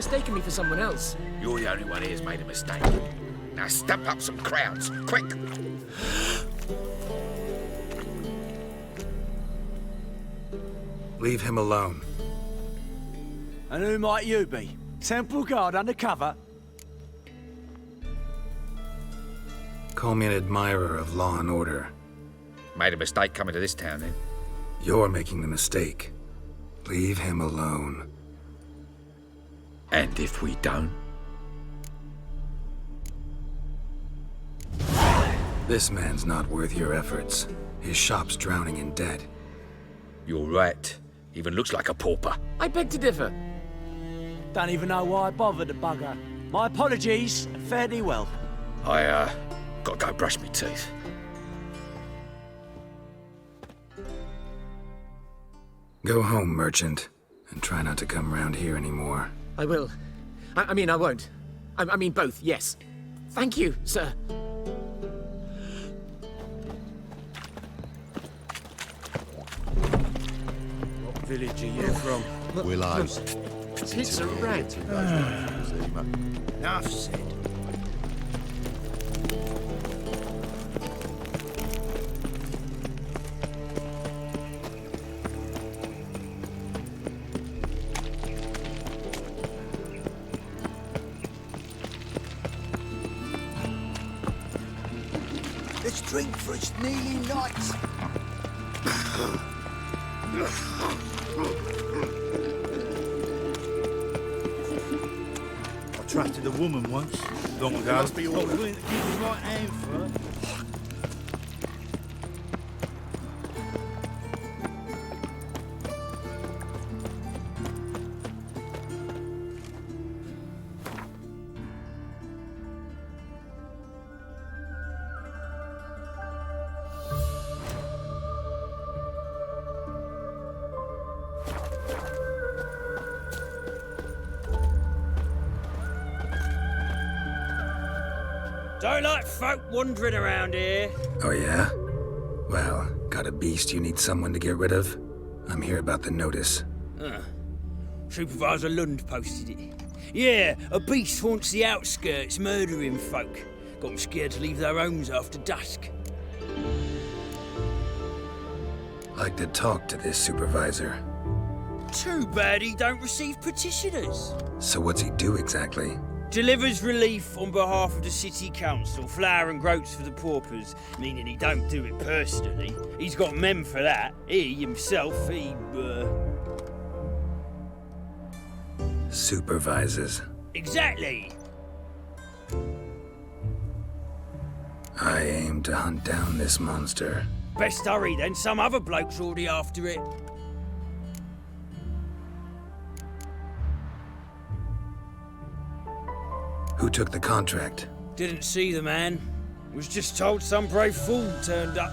mistaken me for someone else. You're the only one here's made a mistake. Now stamp up some crowds, quick! Leave him alone. And who might you be? Temple Guard undercover? Call me an admirer of law and order. Made a mistake coming to this town, then. You're making the mistake. Leave him alone. And if we don't? This man's not worth your efforts. His shop's drowning in debt. You're right. Even looks like a pauper. I beg to differ. Don't even know why I bothered the bugger. My apologies, and fare thee well. I, gotta go brush my teeth. Go home, merchant, and try not to come round here anymore. I will. I mean, I won't. I mean both, yes. Thank you, sir. What village are you from? Willows. It's a rat. Enough said. Let's drink for its nearly night. I trusted a woman once, long ago. Must be all willing to give the right hand for her. Don't like folk wandering around here. Oh yeah? Well, got a beast you need someone to get rid of? I'm here about the notice. Supervisor Lund posted it. Yeah, a beast haunts the outskirts, murdering folk. Got them scared to leave their homes after dusk. Like to talk to this supervisor. Too bad he don't receive petitioners. So what's he do exactly? Delivers relief on behalf of the city council, flour and groats for the paupers, meaning he don't do it personally. He's got men for that. He himself, Supervises. Exactly. I aim to hunt down this monster. Best hurry then, some other bloke's already after it. Who took the contract? Didn't see the man. Was just told some brave fool turned up.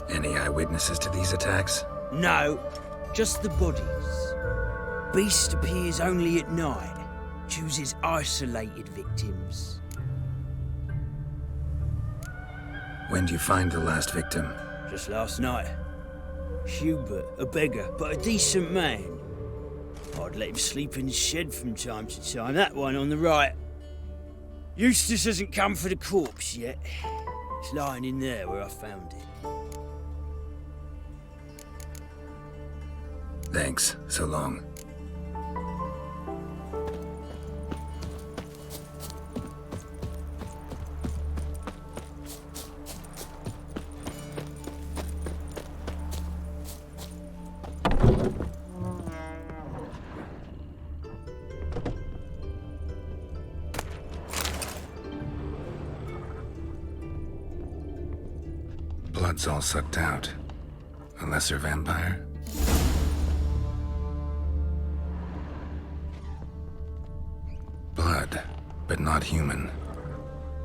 Any eyewitnesses to these attacks? No, just the bodies. Beast appears only at night. Chooses isolated victims. When did you find the last victim? Just last night. Hubert, a beggar, but a decent man. I'd let him sleep in the shed from time to time. That one on the right. Eustace hasn't come for the corpse yet. It's lying in there where I found it. Thanks. So long. Blood's all sucked out. A lesser vampire? Blood, but not human.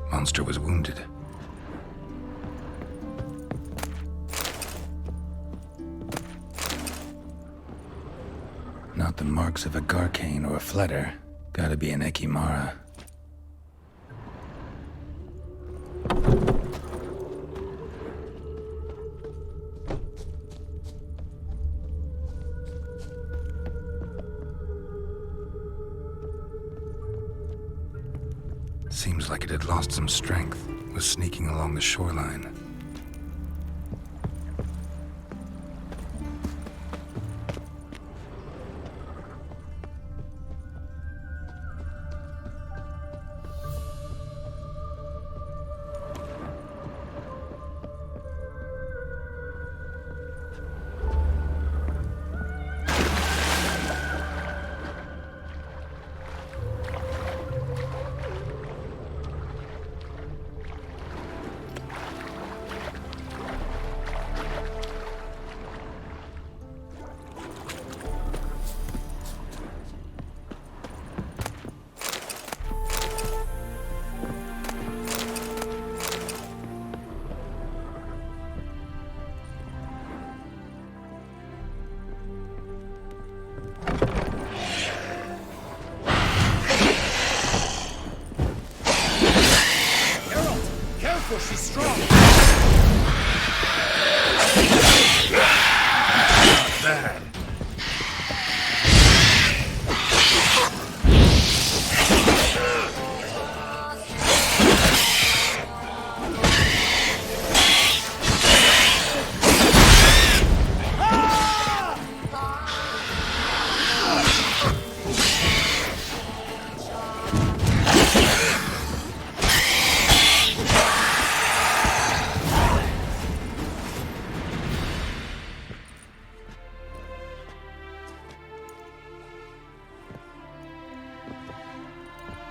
Monster was wounded. Not the marks of a Garcane or a Fletter. Gotta be an Ekimara. Seems like it had lost some strength, was sneaking along the shoreline. She's strong. Not bad.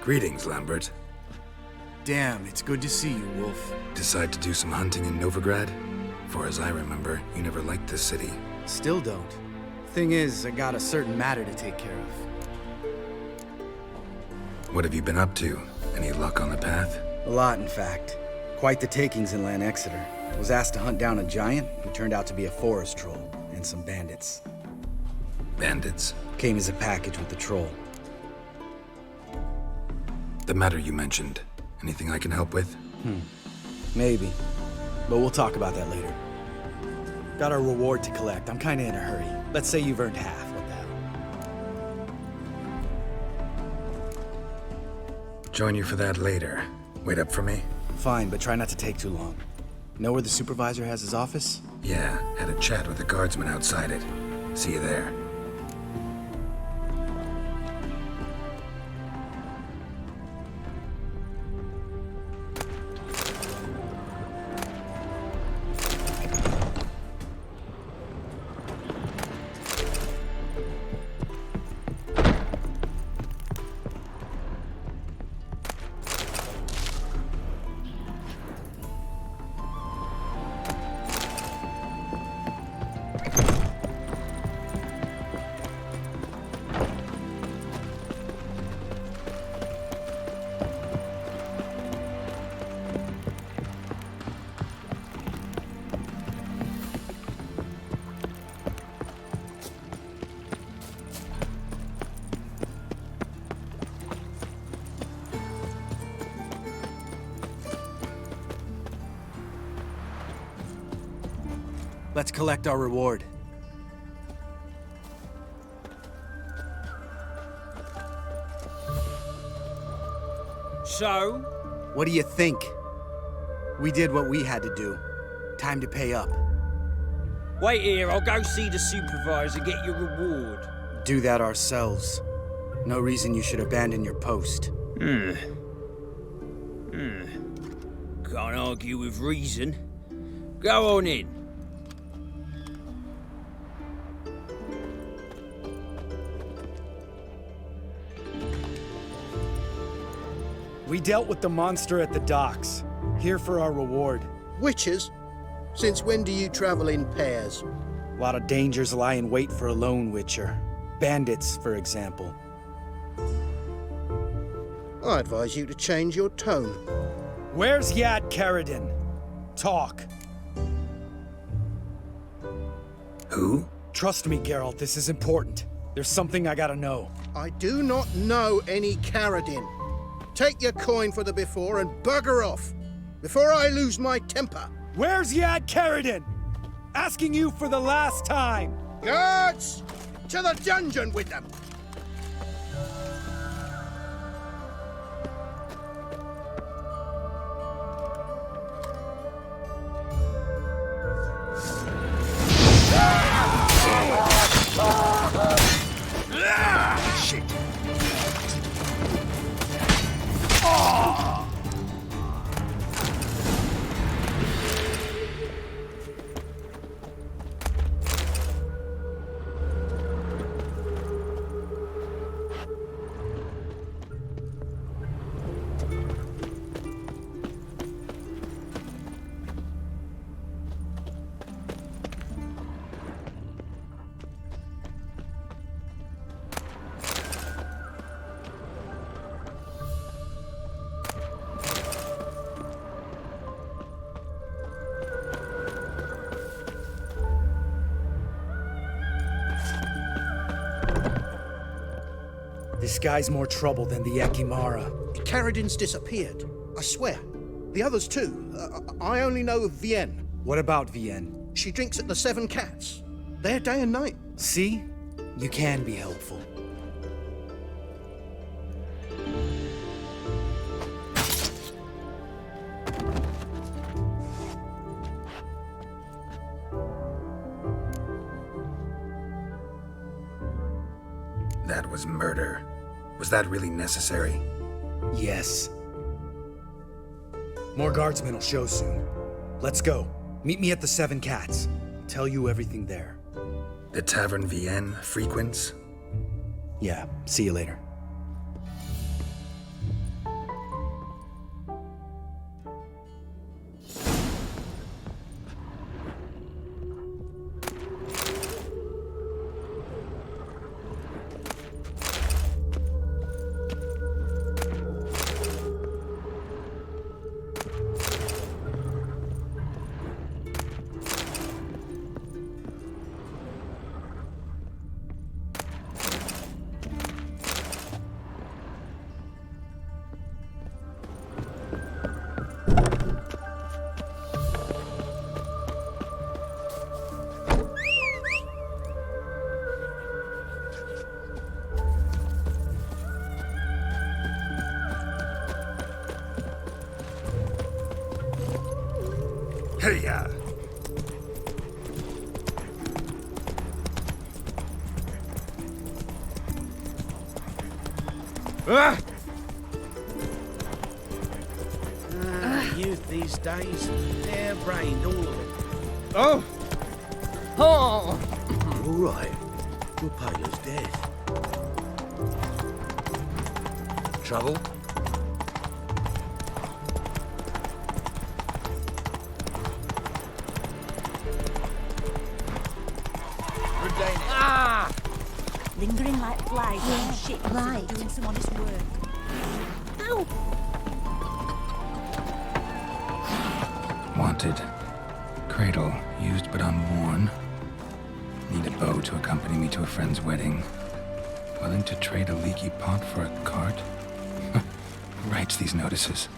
Greetings, Lambert. Damn, it's good to see you, Wolf. Decide to do some hunting in Novigrad? For as I remember, you never liked this city. Still don't. Thing is, I got a certain matter to take care of. What have you been up to? Any luck on the path? A lot, in fact. Quite the takings in Lan Exeter. Was asked to hunt down a giant who turned out to be a forest troll, and some bandits. Bandits? Came as a package with the troll. The matter you mentioned. Anything I can help with? Maybe. But we'll talk about that later. Got our reward to collect. I'm kinda in a hurry. Let's say you've earned half. What the hell? Join you for that later. Wait up for me? Fine, but try not to take too long. Know where the supervisor has his office? Yeah, had a chat with the guardsman outside it. See you there. Let's collect our reward. So? What do you think? We did what we had to do. Time to pay up. Wait here, I'll go see the supervisor, get your reward. Do that ourselves. No reason you should abandon your post. Can't argue with reason. Go on in. We dealt with the monster at the docks. Here for our reward. Witches? Since when do you travel in pairs? A lot of dangers lie in wait for a lone witcher. Bandits, for example. I advise you to change your tone. Where's Yad Karadin? Talk. Who? Trust me, Geralt, this is important. There's something I gotta know. I do not know any Karadin. Take your coin for the before and bugger off, before I lose my temper. Where's Yad Karadin? Asking you for the last time. Guards! To the dungeon with them! This guy's more trouble than the Ekimara. Carradin's disappeared. I swear. The others too. I only know of Vienne. What about Vienne? She drinks at the Seven Cats. There day and night. See? You can be helpful. That was murder. Was that really necessary? Yes. More guardsmen will show soon. Let's go. Meet me at the Seven Cats. I'll tell you everything there. The Tavern Vienne frequents? Yeah, see you later. Hey-ya! Youth these days, hair-brained, all of it. Oh! All right. Your Paler's dead. Trouble? Lingering like flies. Yeah, shit. right. Doing some honest work. Ow! Wanted. Cradle, used but unworn. Need a bow to accompany me to a friend's wedding. Willing to trade a leaky pot for a cart? Who writes these notices?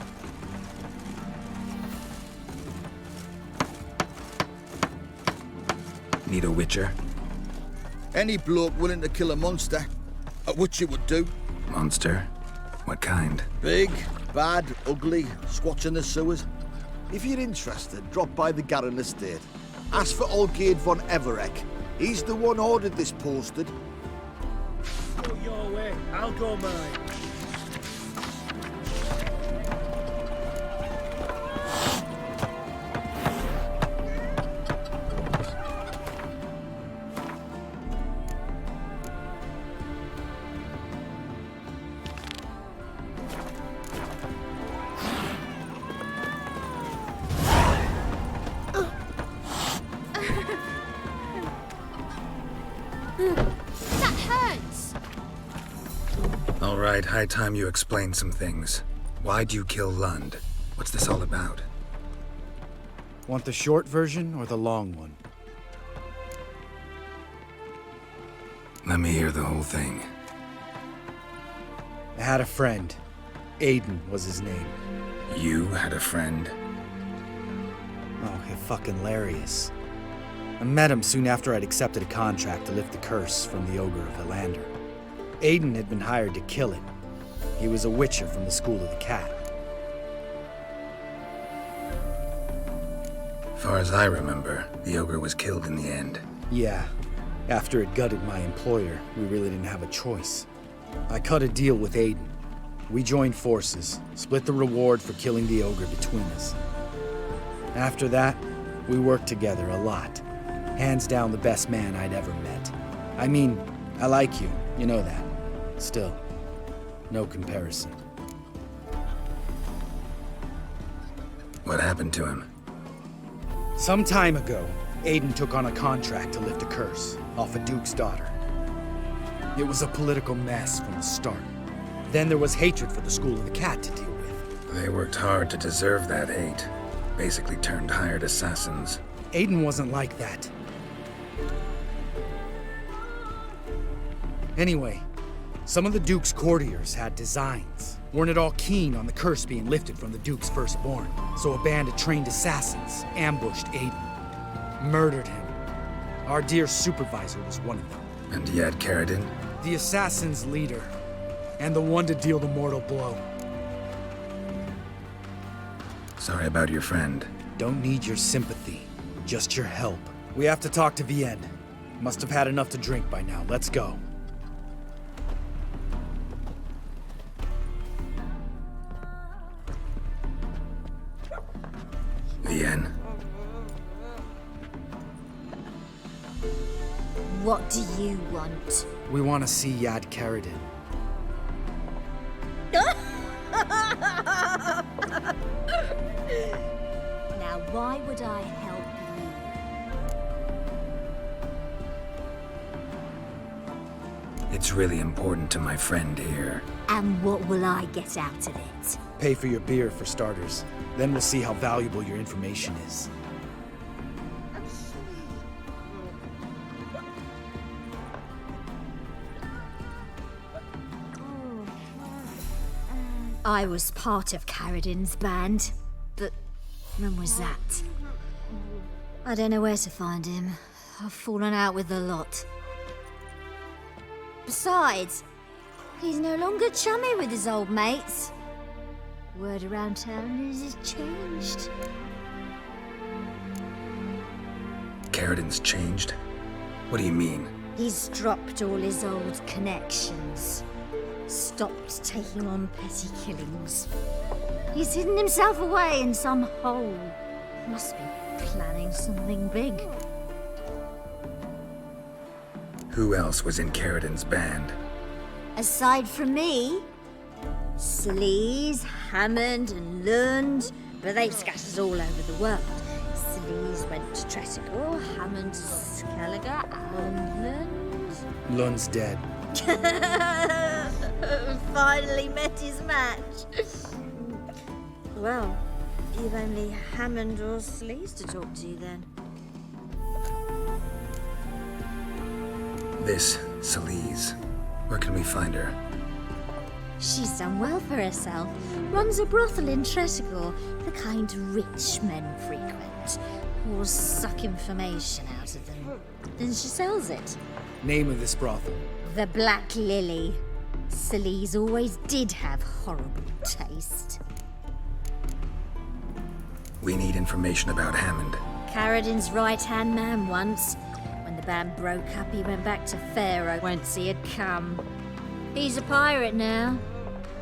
Need a witcher? Any bloke willing to kill a monster, a witcher would do. Monster? What kind? Big, bad, ugly, squats in the sewers. If you're interested, drop by the Garren estate. Ask for Olgierd von Everek. He's the one ordered this posted. Go your way, I'll go mine. That hurts! All right, high time you explain some things. Why'd you kill Lund? What's this all about? Want the short version or the long one? Let me hear the whole thing. I had a friend. Aiden was his name. You had a friend? Oh, fucking hilarious. I met him soon after I'd accepted a contract to lift the curse from the Ogre of Helander. Aiden had been hired to kill it. He was a witcher from the School of the Cat. Far as I remember, the ogre was killed in the end. Yeah. After it gutted my employer, we really didn't have a choice. I cut a deal with Aiden. We joined forces, split the reward for killing the ogre between us. After that, we worked together a lot. Hands down the best man I'd ever met. I mean, I like you, you know that. Still, no comparison. What happened to him? Some time ago, Aiden took on a contract to lift a curse off a duke's daughter. It was a political mess from the start. Then there was hatred for the School of the Cat to deal with. They worked hard to deserve that hate. Basically turned hired assassins. Aiden wasn't like that. Anyway, Some of the Duke's courtiers had designs. Weren't at all keen on the curse being lifted from the Duke's firstborn, so a band of trained assassins ambushed Aiden. Murdered him. Our dear supervisor was one of them. And yet, Carradine? The assassin's leader. And the one to deal the mortal blow. Sorry about your friend. Don't need your sympathy. Just your help. We have to talk to Vienne. Must have had enough to drink by now. Let's go. Vienne. What do you want? We want to see Yad Carradine. Now, why would I help you? It's really important to my friend here. And what will I get out of it? Pay for your beer, for starters. Then we'll see how valuable your information is. I was part of Carradine's band, but when was that? I don't know where to find him. I've fallen out with the lot. Besides, he's no longer chummy with his old mates. Word around town is he's changed. Carradine's changed? What do you mean? He's dropped all his old connections. Stopped taking on petty killings. He's hidden himself away in some hole. Must be planning something big. Who else was in Carradine's band? Aside from me, Sleaze, Hammond and Lund, but they scattered all over the world. Sleaze went to Tresigor, Hammond to Skellige, and Lund... Lund's dead. Finally met his match. Well, you've only Hammond or Sleaze to talk to then. This Celise. Where can we find her? She's done well for herself. Runs a brothel in Tresigor, the kind rich men frequent. Or suck information out of them. And she sells it. Name of this brothel? The Black Lily. Sleaze always did have horrible taste. We need information about Hammond. Carradine's right-hand man once. When the band broke up, he went back to Pharaoh whence he had come. He's a pirate now.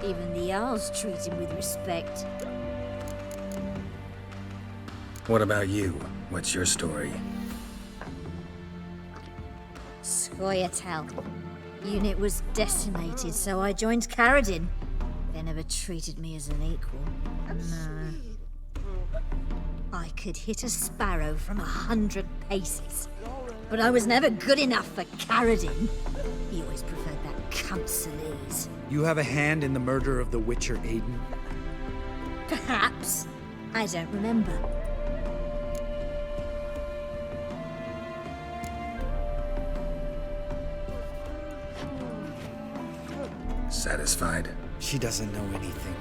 Even the Jarls treat him with respect. What about you? What's your story? Scoia'tael. Unit was decimated, so I joined Carradine. They never treated me as an equal. No. I could hit a sparrow from 100 paces. But I was never good enough for Carradine. He always preferred that cunt Sleaze. You have a hand in the murder of the Witcher Aiden? Perhaps. I don't remember. Satisfied? She doesn't know anything.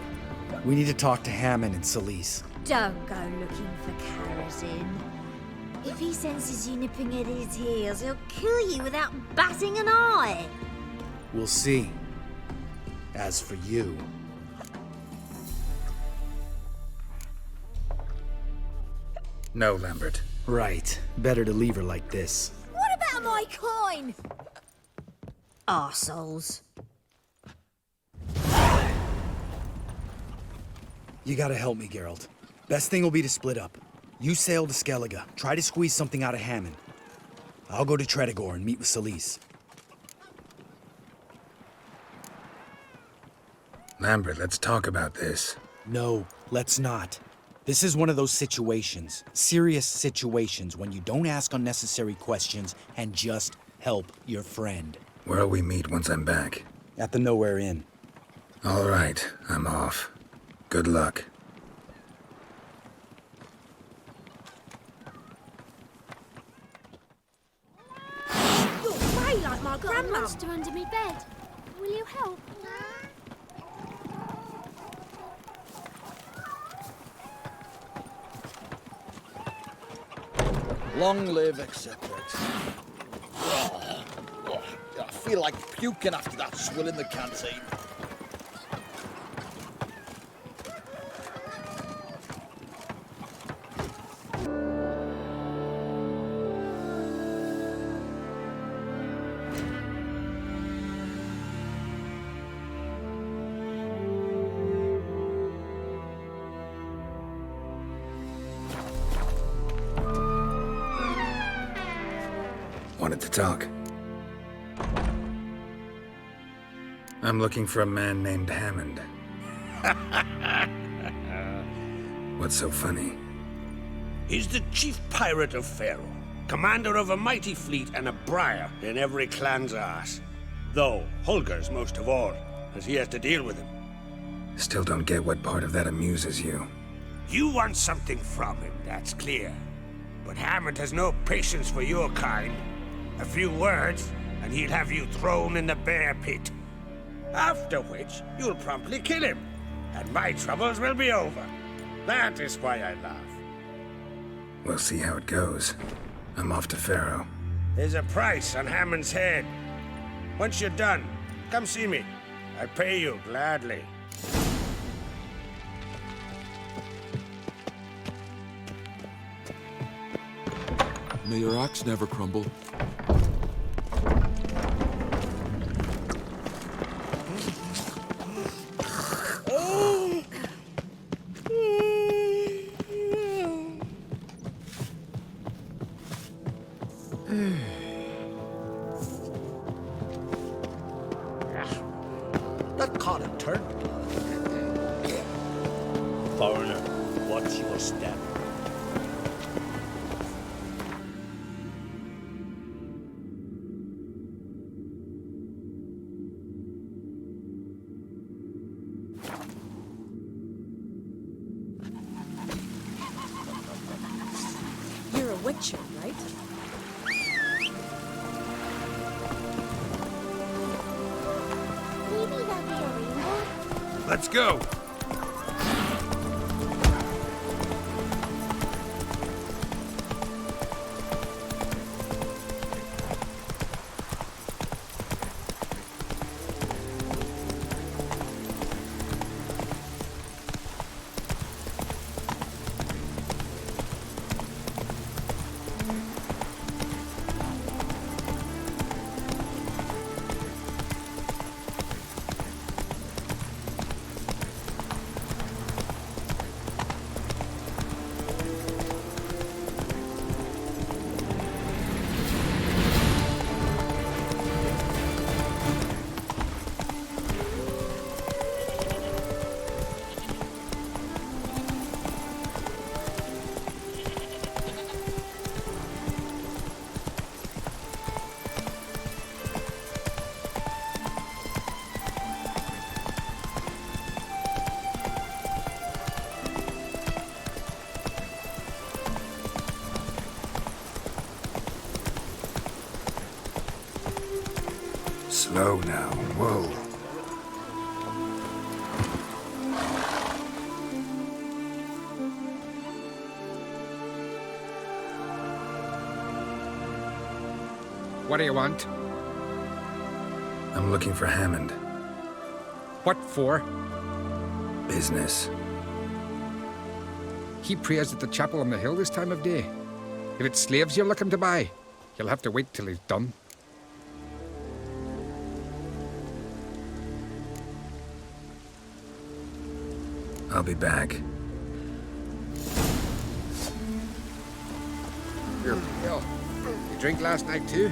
We need to talk to Hammond and Celise. Don't go looking for Carradine. If he senses you nipping at his heels, he'll kill you without batting an eye. We'll see. As for you... No, Lambert. Right. Better to leave her like this. What about my coin? Arseholes. You gotta help me, Geralt. Best thing will be to split up. You sail to Skellige. Try to squeeze something out of Hammond. I'll go to Tresigor and meet with Celise. Lambert, let's talk about this. No, let's not. This is one of those situations, serious situations, when you don't ask unnecessary questions and just help your friend. Where'll we meet once I'm back? At the Nowhere Inn. All right, I'm off. Good luck. You're grey like my grandma. Monster under me bed. Will you help? Long live, etc. I feel like puking after that swill in the canteen. Wanted to talk. I'm looking for a man named Hammond. What's so funny? He's the chief pirate of Pharaoh, commander of a mighty fleet and a briar in every clan's arse. Though Holger's most of all, as he has to deal with him. Still don't get what part of that amuses you. You want something from him, that's clear. But Hammond has no patience for your kind. A few words, and he'll have you thrown in the bear pit. After which, you'll promptly kill him, and my troubles will be over. That is why I laugh. We'll see how it goes. I'm off to Pharaoh. There's a price on Hammond's head. Once you're done, come see me. I'll pay you gladly. May your axe never crumble. That can't have turned. Foreigner, what's your step? You're a witcher, right? Maybe there'll be a rainbow. Let's go! Slow now. Whoa. What do you want? I'm looking for Hammond. What for? Business. He prays at the chapel on the hill this time of day. If it's slaves you're looking to buy, you'll have to wait till he's done. I'll be back. Here, you drink last night too?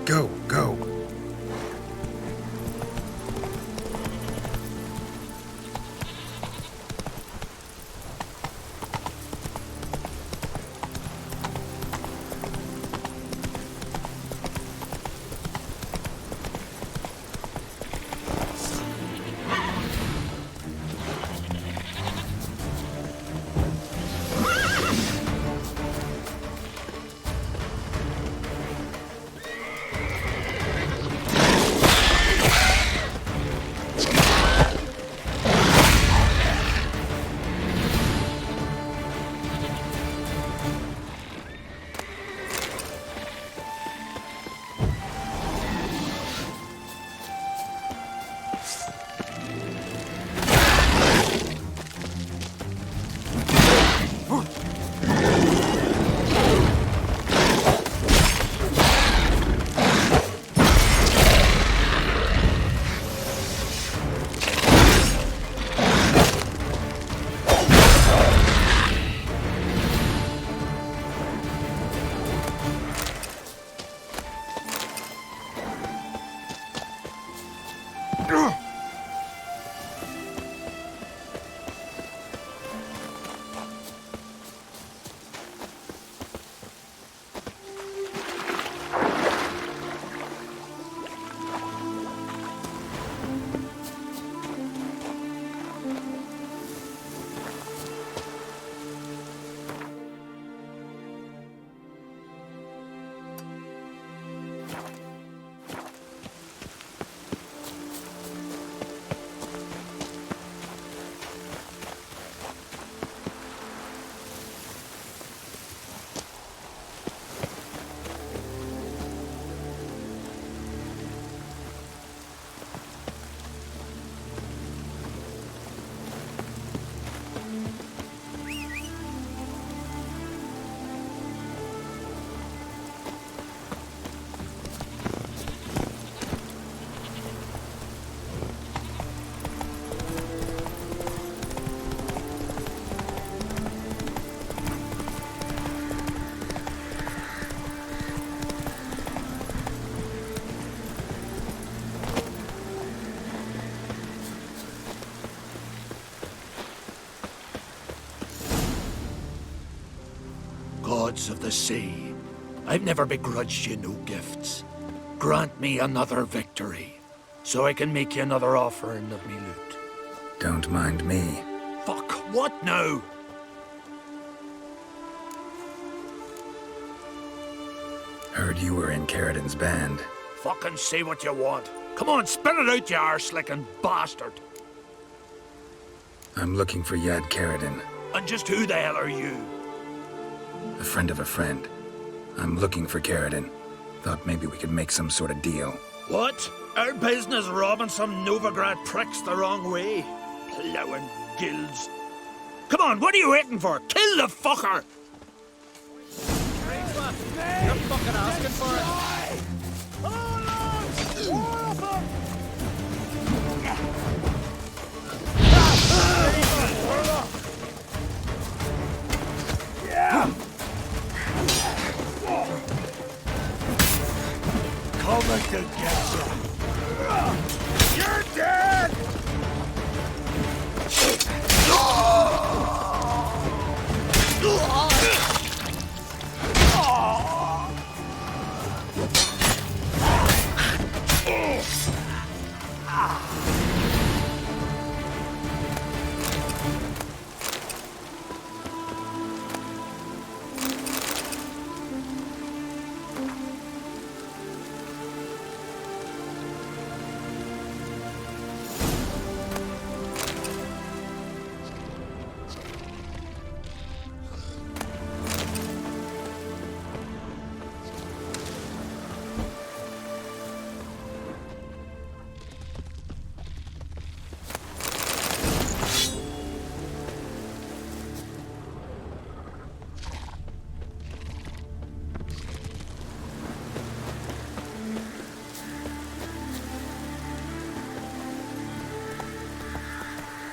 Go, go. goddess of the sea, I've never begrudged you no gifts. Grant me another victory, so I can make you another offering of me loot. Don't mind me. Fuck, what now? Heard you were in Carradin's band. Fucking say what you want. Come on, spit it out, you arse-licking bastard. I'm looking for Yad Carradin. And just who the hell are you? A friend of a friend. I'm looking for Carradin. Thought maybe we could make some sort of deal. What? Our business robbing some Novigrad pricks the wrong way? Plowing guilds. Come on, what are you waiting for? Kill the fucker! You're fucking asking for it. Coming to get you. You're dead!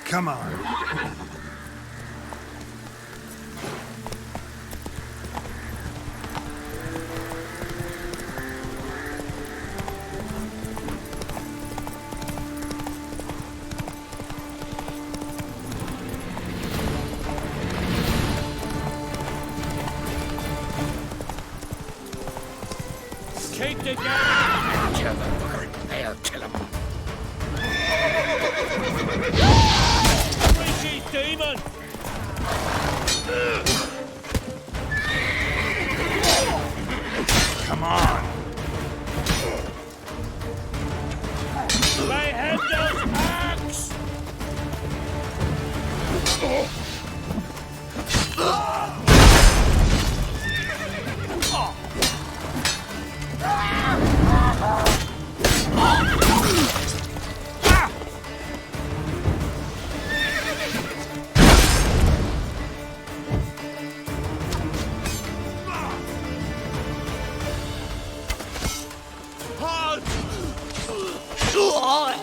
Come on. Keep together! Kill the bird. I'll kill him. Demon! Come on! Lay head those axe! What?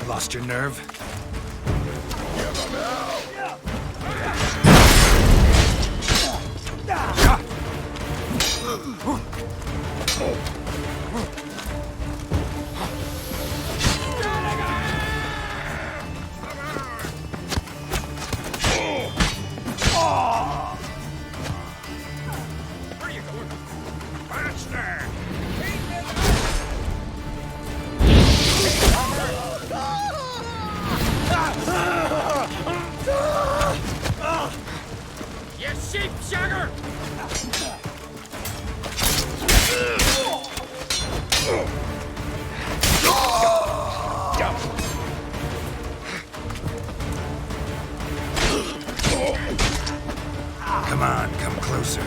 Lost your nerve? Come on, come closer.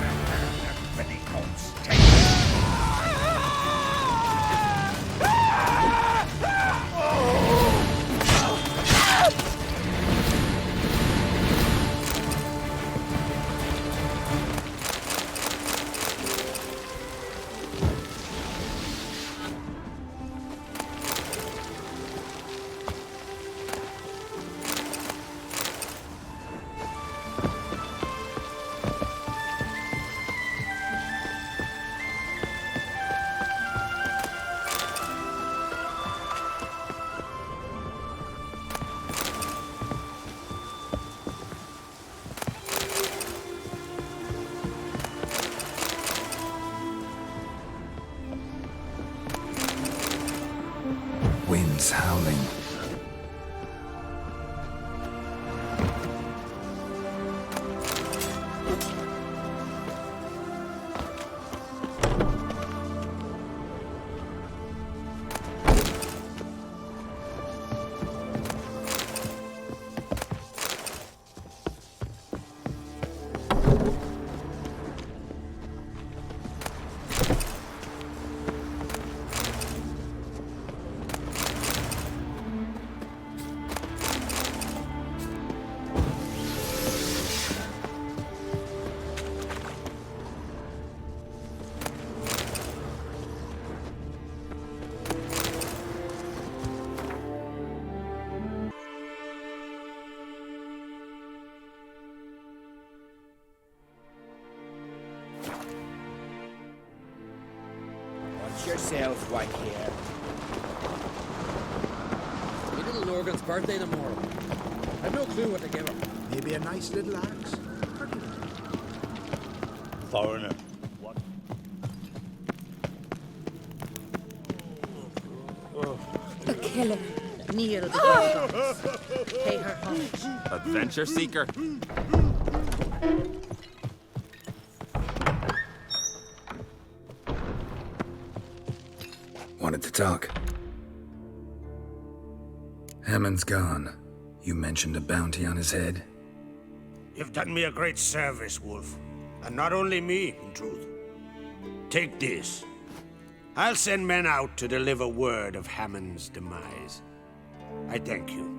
this howling? Yourself, white hair. My little Lorgan's birthday tomorrow. I've no clue what to give her. Maybe a nice little axe. Foreigner. A killer. Kneel before the gods. Pay her homage. Adventure seeker. Wanted to talk. Hammond's gone. You mentioned a bounty on his head? You've done me a great service, Wolf. And not only me, in truth. Take this. I'll send men out to deliver word of Hammond's demise. I thank you.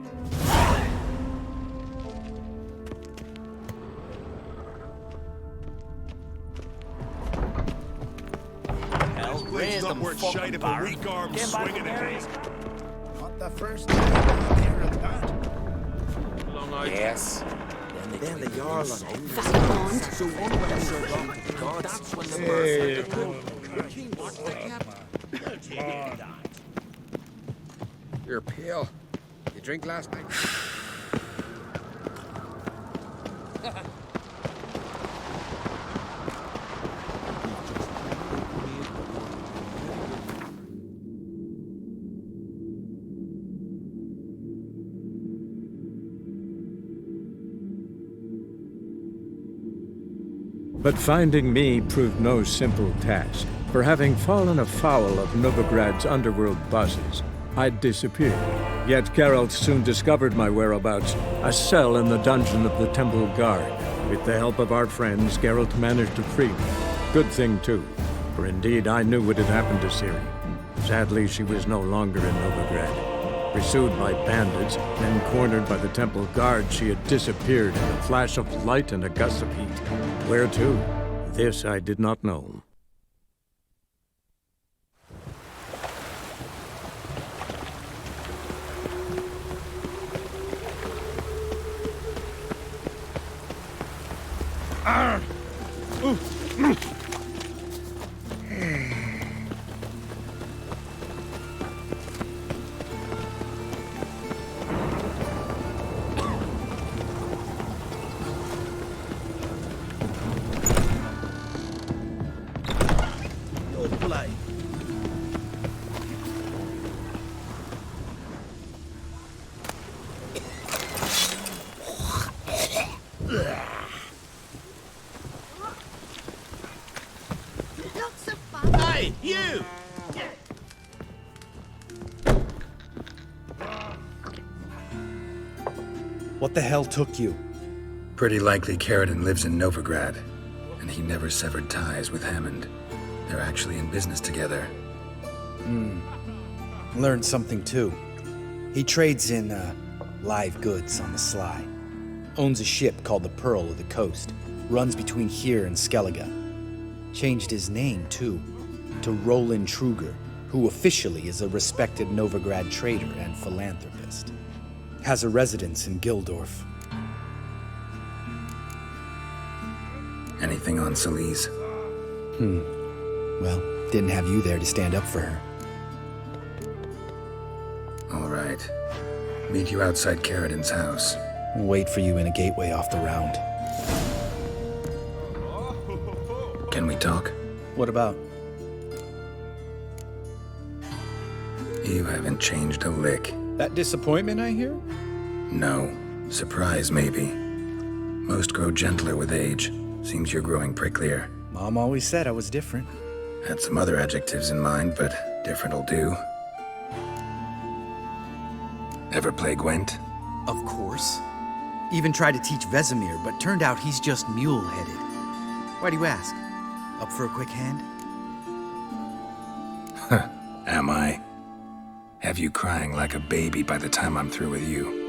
Hell, raise them fucking barrels. Came back from there. Not the first time I hear of that. Yes. Then the Jarl on Vagabond. So on when I show wrong to the gods. That's when the king wants the captain. You're pale. You drink last night? But finding me proved no simple task, for having fallen afoul of Novigrad's underworld bosses, I'd disappeared. Yet Geralt soon discovered my whereabouts, a cell in the dungeon of the Temple Guard. With the help of our friends, Geralt managed to free me. Good thing, too, for indeed I knew what had happened to Ciri. Sadly, she was no longer in Novigrad. Pursued by bandits, then cornered by the Temple Guard, she had disappeared in a flash of light and a gust of heat. Where to? This I did not know. Hey, you! What the hell took you? Pretty likely Carradine lives in Novigrad, and he never severed ties with Hammond. They're actually in business together. Learned something too. He trades in, live goods on the sly. Owns a ship called the Pearl of the Coast. Runs between here and Skellige. Changed his name, too, to Roland Truger, who officially is a respected Novigrad trader and philanthropist. Has a residence in Gildorf. Anything on Celise? Well, didn't have you there to stand up for her. All right. Meet you outside Carradine's house. We'll wait for you in a gateway off the round. Can we talk? What about? You haven't changed a lick. That disappointment I hear? No. Surprise, maybe. Most grow gentler with age. Seems you're growing pricklier. Mom always said I was different. Had some other adjectives in mind, but different'll do. Ever play Gwent? Of course. Even tried to teach Vesemir, but turned out he's just mule-headed. Why do you ask? Up for a quick hand? Am I? Have you crying like a baby by the time I'm through with you?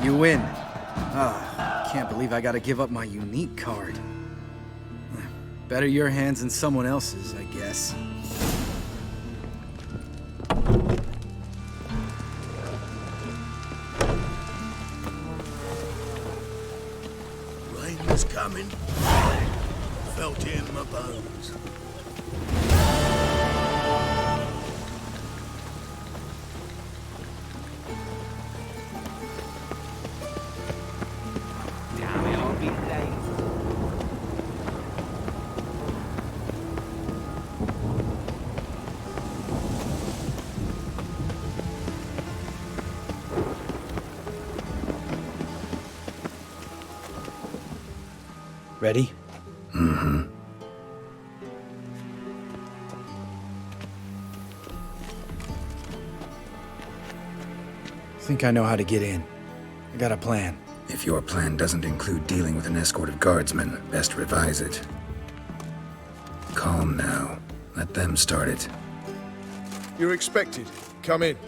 You win. Can't believe I gotta give up my unique card. Better your hands than someone else's, I guess. Rain was coming. Felt it in my bones. Ready? Mm-hmm. Think I know how to get in. I got a plan. If your plan doesn't include dealing with an escort of guardsmen, best revise it. Calm now. Let them start it. You're expected. Come in.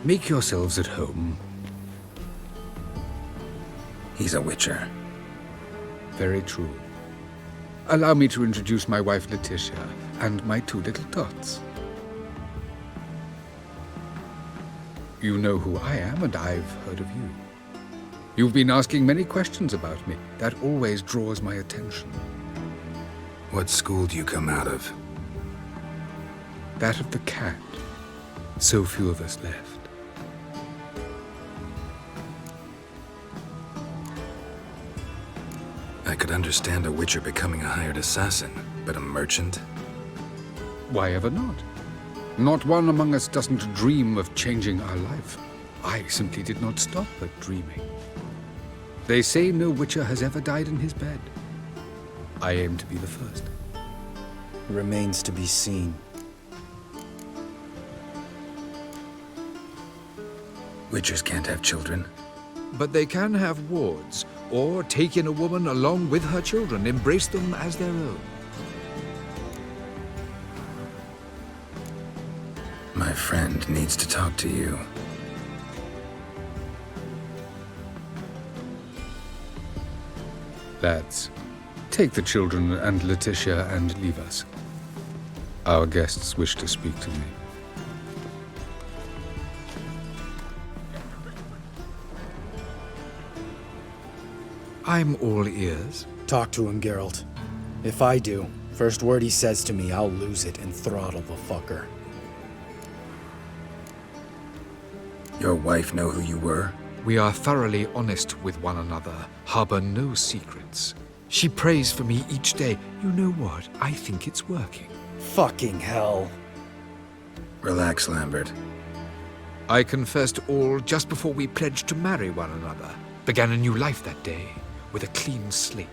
Make yourselves at home. He's a witcher. Very true. Allow me to introduce my wife, Letitia, and my two little tots. You know who I am, and I've heard of you. You've been asking many questions about me. That always draws my attention. What school do you come out of? That of the cat. So few of us left. I could understand a witcher becoming a hired assassin, but a merchant? Why ever not? Not one among us doesn't dream of changing our life. I simply did not stop at dreaming. They say no witcher has ever died in his bed. I aim to be the first. Remains to be seen. Witchers can't have children. But they can have wards, or take in a woman along with her children, embrace them as their own. My friend needs to talk to you. Lads, take the children and Letitia and leave us. Our guests wish to speak to me. I'm all ears. Talk to him, Geralt. If I do, first word he says to me, I'll lose it and throttle the fucker. Your wife know who you were? We are thoroughly honest with one another, harbor no secrets. She prays for me each day. You know what? I think it's working. Fucking hell. Relax, Lambert. I confessed all just before we pledged to marry one another. Began a new life that day, with a clean slate.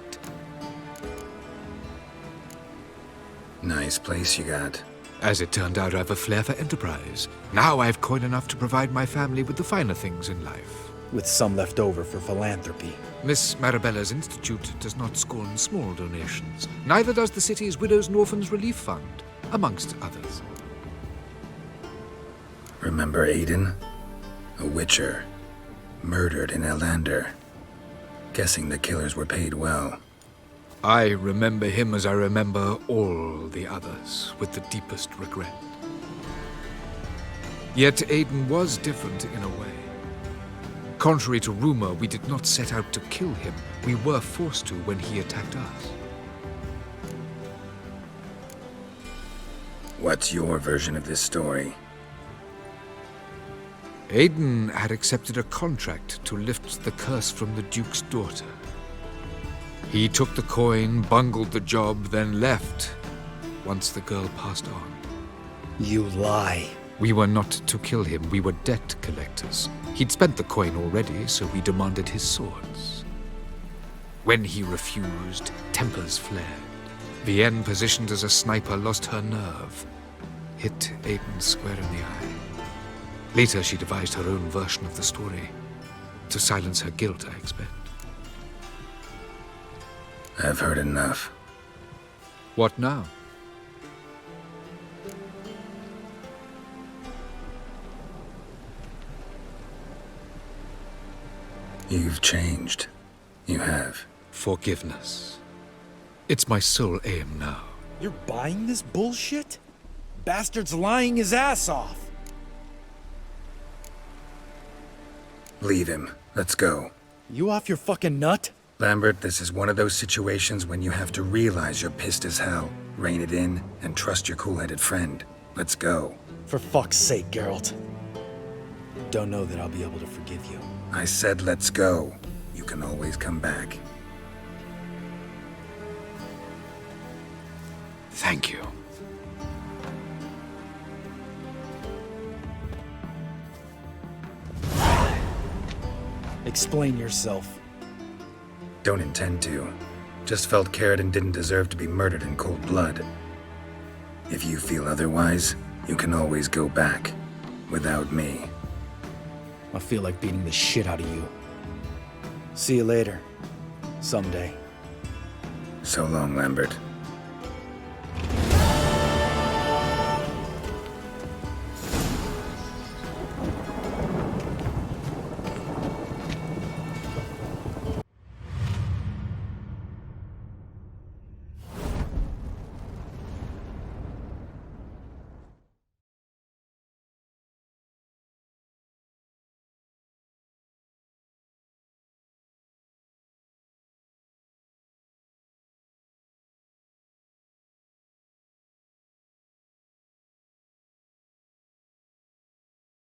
Nice place you got. As it turned out, I have a flair for enterprise. Now I have coin enough to provide my family with the finer things in life. With some left over for philanthropy. Miss Marabella's institute does not scorn small donations. Neither does the city's Widows and Orphans Relief Fund, amongst others. Remember Aiden? A witcher. Murdered in Elander. Guessing the killers were paid well. I remember him as I remember all the others, with the deepest regret. Yet Aiden was different in a way. Contrary to rumor, we did not set out to kill him. We were forced to when he attacked us. What's your version of this story? Aiden had accepted a contract to lift the curse from the Duke's daughter. He took the coin, bungled the job, then left, once the girl passed on. You lie. We were not to kill him, we were debt collectors. He'd spent the coin already, so we demanded his swords. When he refused, tempers flared. Vienne, positioned as a sniper, lost her nerve. Hit Aiden square in the eye. Later, she devised her own version of the story. To silence her guilt, I expect. I've heard enough. What now? You've changed. You have. Forgiveness. It's my sole aim now. You're buying this bullshit? Bastard's lying his ass off. Leave him. Let's go. You off your fucking nut? Lambert, this is one of those situations when you have to realize you're pissed as hell, rein it in, and trust your cool-headed friend. Let's go. For fuck's sake, Geralt. Don't know that I'll be able to forgive you. I said let's go. You can always come back. Thank you. Explain yourself. Don't intend to. Just felt Carradine didn't deserve to be murdered in cold blood. If you feel otherwise, you can always go back. Without me. I feel like beating the shit out of you. See you later. Someday. So long, Lambert.